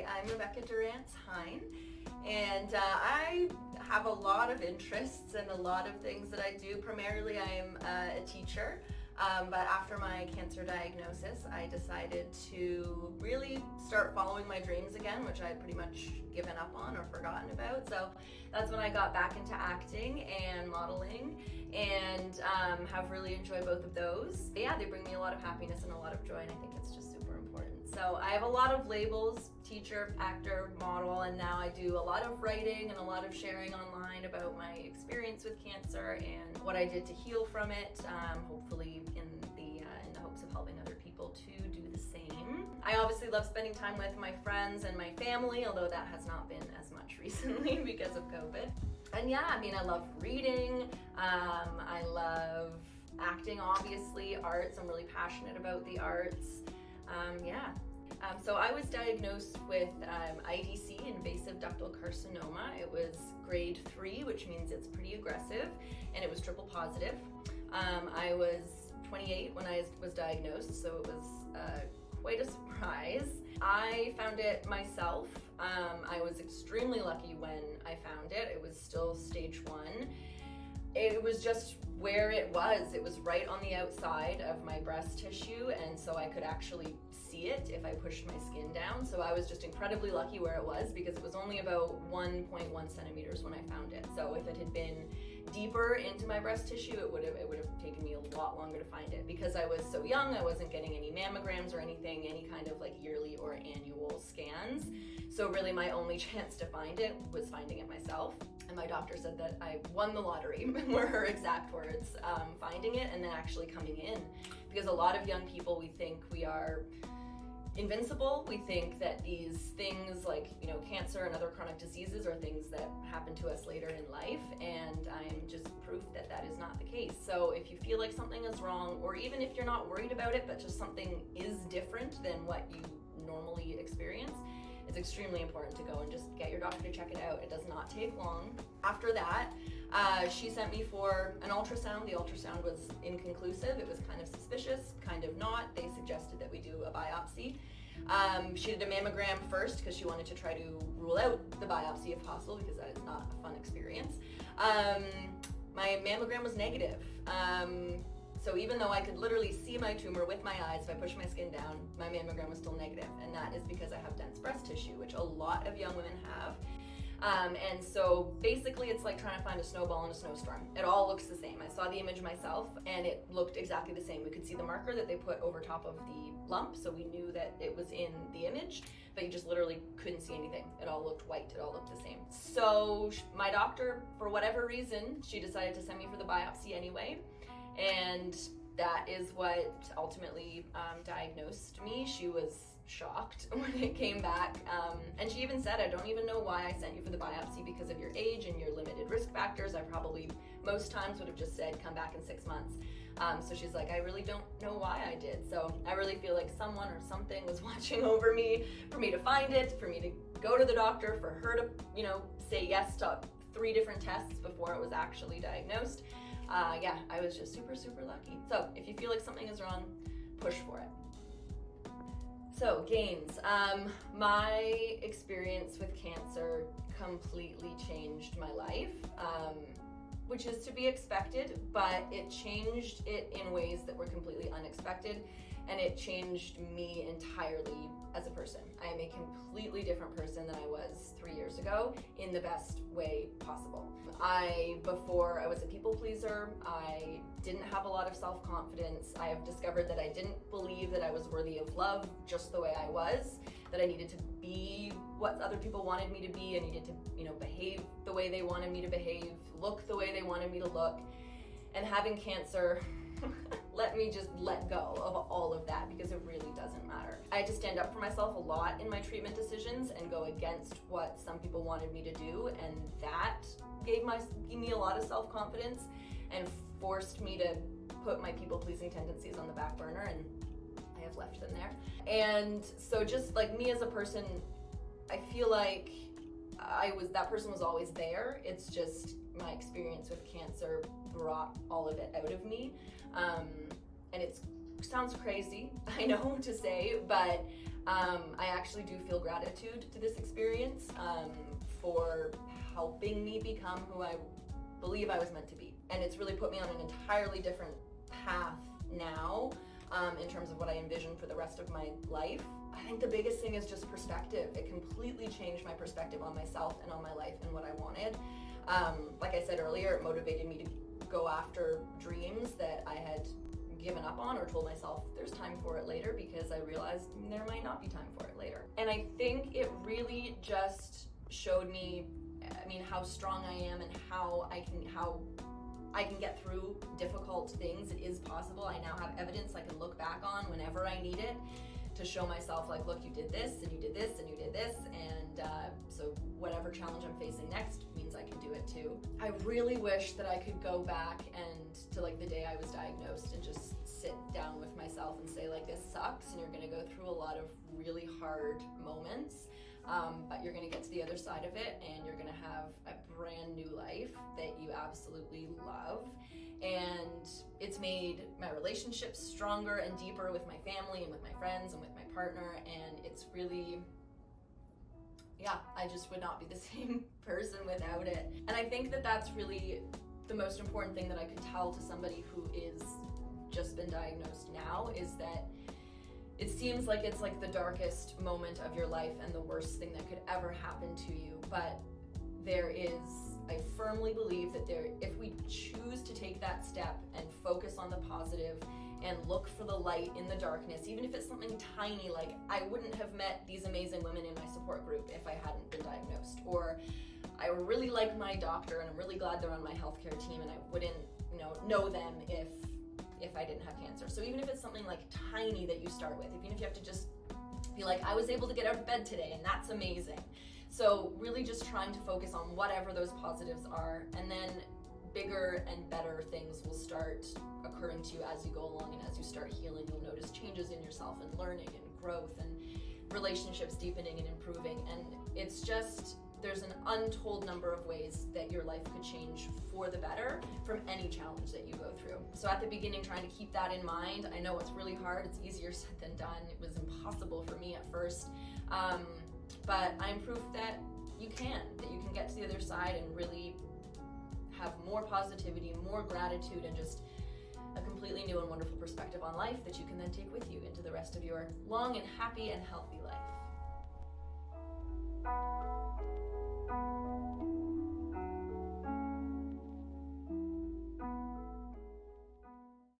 Hi, I'm Durance Hine, and I have a lot of interests and a lot of things that I do. Primarily, I'm a teacher, but after my cancer diagnosis, I decided to really start following my dreams again, which I had pretty much given up on or forgotten about. So that's when I got back into acting and modeling, and have really enjoyed both of those. Yeah, they bring me a lot of happiness and a lot of joy, and I think it's just super important. So I have a lot of labels: teacher, actor, model, and now I do a lot of writing and a lot of sharing online about my experience with cancer and what I did to heal from it, hopefully in the hopes of helping other people to do the same. I obviously love spending time with my friends and my family, although that has not been as much recently because of COVID. And yeah, I mean, I love reading, I love acting, obviously, arts. I'm really passionate about the arts. So I was diagnosed with IDC, invasive ductal carcinoma. It was grade 3, which means it's pretty aggressive, and it was triple positive. I was 28 when I was diagnosed, so it was quite a surprise. I found it myself. I was extremely lucky when I found it. It was still stage 1. It was just where it was. It was right on the outside of my breast tissue, and so I could actually see it if I pushed my skin down. So I was just incredibly lucky where it was, because it was only about 1.1 centimeters when I found it. So if it had been deeper into my breast tissue, it would have taken me a lot longer to find it. Because I was so young, I wasn't getting any mammograms or anything, any kind of like yearly or annual scans. So really my only chance to find it was finding it myself. And my doctor said that I won the lottery, were her exact words, finding it and then actually coming in. Because a lot of young people, we think we are invincible. We think that these things like, cancer and other chronic diseases are things that happen to us later in life, and I'm just proof that that is not the case. So if you feel like something is wrong, or even if you're not worried about it, but just something is different than what you normally experience, it's extremely important to go and just get your doctor to check it out. It does not take long. After that, she sent me for an ultrasound. The ultrasound was inconclusive. It was kind of suspicious, kind of not. They suggested that we do a biopsy. She did a mammogram first because she wanted to try to rule out the biopsy if possible, because that is not a fun experience. My mammogram was negative. So even though I could literally see my tumor with my eyes, if I pushed my skin down, my mammogram was still negative. And that is because I have dense breast tissue, which a lot of young women have. And so basically it's like trying to find a snowball in a snowstorm. It all looks the same. I saw the image myself and it looked exactly the same. We could see the marker that they put over top of the lump, so we knew that it was in the image, but you just literally couldn't see anything. It all looked white, it all looked the same. So my doctor, for whatever reason, she decided to send me for the biopsy anyway. And that is what ultimately diagnosed me. She was shocked when it came back. And she even said, I don't even know why I sent you for the biopsy, because of your age and your limited risk factors. I probably most times would have just said, come back in 6 months. So she's like, I really don't know why I did. So I really feel like someone or something was watching over me for me to find it, for me to go to the doctor, for her to, say yes to 3 different tests before it was actually diagnosed. I was just super, super lucky. So if you feel like something is wrong, push for it. So gains. My experience with cancer completely changed my life, which is to be expected, but it changed it in ways that were completely unexpected, and it changed me entirely as a person. I am a completely different person than I was 3 years ago, in the best way possible. Before I was a people pleaser. I didn't have a lot of self-confidence. I have discovered that I didn't believe that I was worthy of love just the way I was, that I needed to be what other people wanted me to be. I needed to, behave the way they wanted me to behave, look the way they wanted me to look. And having cancer let me just let go of all of that, because it really doesn't matter. I had to stand up for myself a lot in my treatment decisions and go against what some people wanted me to do, and that gave me a lot of self-confidence and forced me to put my people-pleasing tendencies on the back burner, and I have left them there. And so just like me as a person, I feel like that person was always there. It's just my experience with cancer brought all of it out of me. And it sounds crazy, I know, to say, but I actually do feel gratitude to this experience for helping me become who I believe I was meant to be. And it's really put me on an entirely different path now in terms of what I envision for the rest of my life. I think the biggest thing is just perspective. It completely changed my perspective on myself and on my life and what I wanted. Like I said earlier, it motivated me to go after dreams that I had given up on or told myself there's time for it later, because I realized there might not be time for it later. And I think it really just showed me, how strong I am and how I can get through difficult things. It is possible. I now have evidence I can look back on whenever I need it to show myself, like, look, you did this and you did this and you did this, and so whatever challenge I'm facing next means I can do it too. I really wish that I could go back and to like the day I was diagnosed and just sit down with myself and say, like, this sucks and you're gonna go through a lot of really hard moments, but you're gonna get to the other side of it and you're gonna have a brand new life that you absolutely love. And it's made my relationships stronger and deeper with my family and with my friends and with my partner, and it's really, I just would not be the same person without it. And I think that that's really the most important thing that I could tell to somebody who is just been diagnosed now, is that it seems like it's like the darkest moment of your life and the worst thing that could ever happen to you, but I firmly believe that if we choose to take that step and focus on the positive and look for the light in the darkness, even if it's something tiny, like I wouldn't have met these amazing women in my support group if I hadn't been diagnosed, or I really like my doctor and I'm really glad they're on my healthcare team and I wouldn't know them if I didn't have cancer. So even if it's something like tiny that you start with, even if you have to just be like, I was able to get out of bed today and that's amazing. So really just trying to focus on whatever those positives are, and then bigger and better things will start occurring to you as you go along, and as you start healing, you'll notice changes in yourself and learning and growth and relationships deepening and improving. And it's just, there's an untold number of ways that your life could change for the better from any challenge that you go through. So at the beginning, trying to keep that in mind. I know it's really hard. It's easier said than done. It was impossible for me at first. But I'm proof that you can get to the other side and really have more positivity, more gratitude, and just a completely new and wonderful perspective on life that you can then take with you into the rest of your long and happy and healthy life.